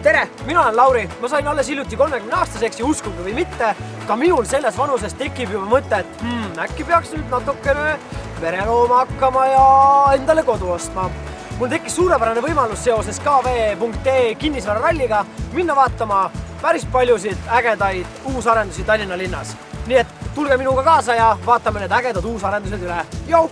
Tere, mina olen Lauri, ma sain alles hiljuti 30-aastaseks ja uskuge või mitte, ka minul selles vanuses tekib juba mõte, et äkki peaks nüüd natukene verelooma hakkama ja endale kodu ostma. Mul tekkis suurepärane võimalus seoses KV.ee kinnisvararalliga minna vaatama päris paljusid ägedaid uusarendusi Tallinna linnas. Nii et tulge minuga kaasa ja vaatame need ägedad uusarendused üle. Jou!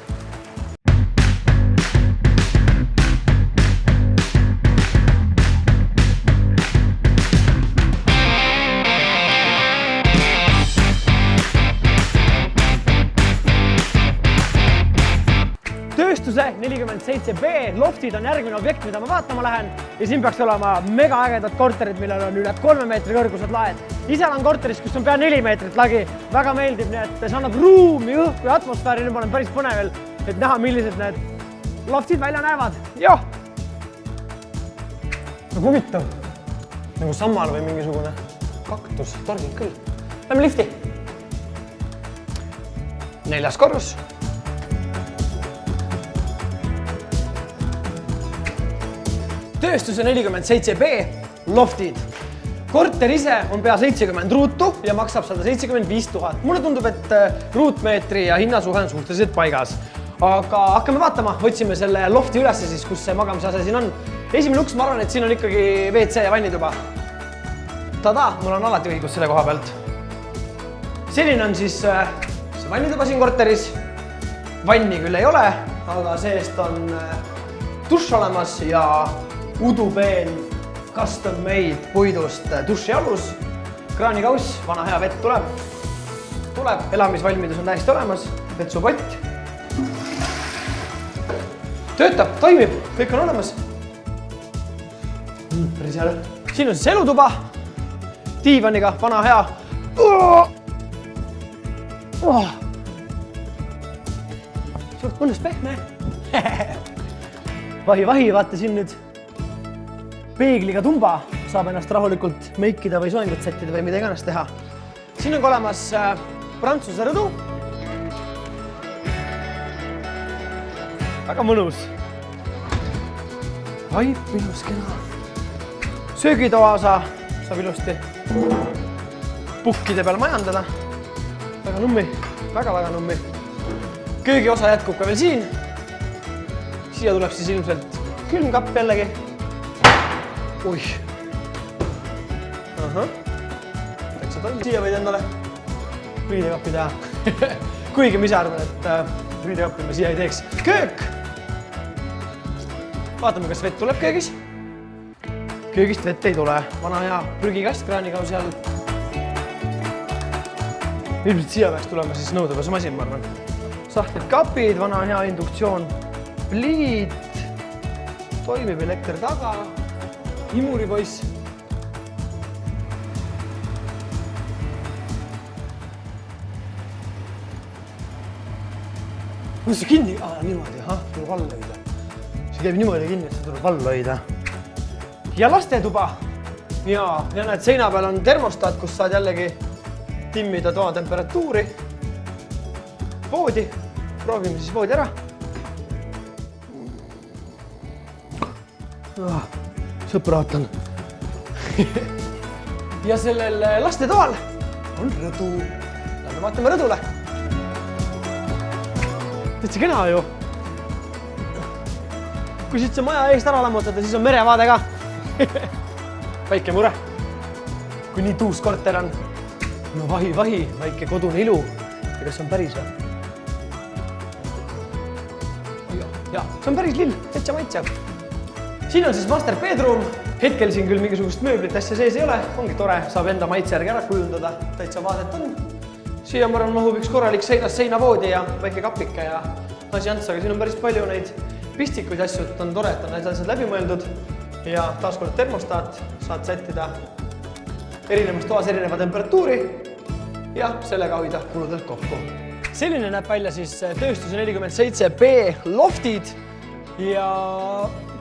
Tööstuse 47B loftid on järgmine objekt, mida ma vaatama lähen ja siin peaks olema mega ägedad korterid, millel on üle 3 meetri kõrgused laed. Ise olen korteris, kus on pea 4 meetrit lagi. Väga meeldib, nii et see annab ruumi, õhku ja atmosfääri. Nüüd ma olen päris põnevel, et näha, millised need loftid välja näevad. Joh! Nagu huvitav. Nagu sammal või mingisugune kaktus. Torgid küll. Lähme lifti. 4. korrus. Tööstuse 47B loftid. Korter ise on pea 70 ruutu ja maksab 175 000. Mulle tundub, et ruutmeetri ja hinnasuhe on suhteliselt paigas. Aga hakkame vaatama, otsime selle lofti üles siis, kus see magamisase siin on. Esimene uks, ma arvan, et siin on ikkagi WC ja vannituba. Tada, mul on alati õigus selle koha pealt. Selline on siis see vannituba siin korteris. Vanni küll ei ole, aga seest on dušš olemas ja udupeen custom made puidust duši alus, kraanikauss, vana hea vett tuleb, elamisvalmidus on täiesti olemas, vetsupott. Töötab, toimib, kõik on olemas. Päris hea. Siin on siis elutuba, diivaniga, vana hea. Suht mõnus pehme. Vahi, vaata siin nüüd. Peegliga tumba saab ennast rahulikult meikida või soengut sättida või mida iganes teha. Siin on ka olemas prantsuse rõdu. Väga mõnus. Vaip, ilus kena. Söögitoa osa saab ilusti puhkide peal majandada. Väga nummi, väga nummi. Köögi osa jätkub ka veel siin. Siia tuleb siis ilmselt külmkapp jällegi. Uih. Täitsa toll. Siia võid endale riidekappi teha. Kuigi ma ise arvan, et riidekappi ma siia ei teeks. Köök! Vaatame, kas vett tuleb köögis. Köögist vett ei tule. Vana hea prügikast kraanikausi all. Ilmselt siia peaks tulema siis nõudepesumasin, ma arvan. Sahtlid kapid, vana hea induktsioon. Pliit. Toimib elekter taga. Imuripoiss. Kuidas see kinni? Niimoodi, tuleb all hoida. See käib niimoodi kinni, et see tuleb all hoida. Ja lastetuba. Ja näed, seina peal on termostaat, kus saad jällegi timmida toa temperatuuri. Voodi. Proovime siis voodi ära. Sõpra ootan. Ja sellel lastetoal on rõdu. Lähme vaatame rõdule. Täitsa kena ju. Kui siit see maja eest ära lammutada, siis on merevaade ka. Väike mure. Kui nii tuus korter on. No vahi, väike kodune ilu. Ja kas on päris või? Ja, see on päris lill. Täitsa maitsev. Siin on siis master bedroom. Hetkel siin küll mingisugust mööblit asja sees ei ole. Ongi tore, saab enda maitse järgi ära kujundada. Täitsa vaadet on. Siia ma arvan mahub üks korralik seinavoodi ja väike kapike ja asi ants, aga siin on päris palju neid pistikuid asju, et on tore, et on need asjad läbi mõeldud. Ja taaskord termostaat saad sättida erinevas toas erineva temperatuuri ja sellega hoida kuludelt kokku. Selline näeb välja siis tööstuse 47B loftid ja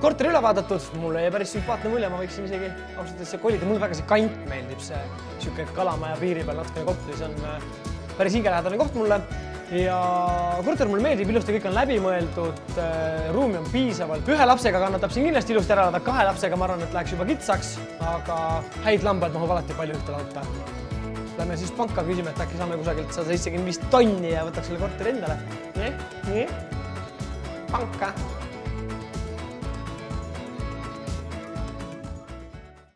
korteri üle vaadatud. Mulle jäi päris sümpaatne mulje, ma võiksin isegi ausalt kolida. Mulle väga see kant meeldib, see siuke kalamaja piiri peal natukene kopli. See on päris hingelähedane koht mulle. ja korter mulle meeldib, ilusti kõik on läbi mõeldud, ruumi on piisavalt. Ühe lapsega kannatab siin kindlasti ilusti ära, 2 lapsega ma arvan, et läheks juba kitsaks, aga häid lambaid mahub alati palju ühte lauta. Lähme siis panka küsime, et äkki saame kusagilt 175 tonni ja võtaks selle korteri endale. Nii, panka.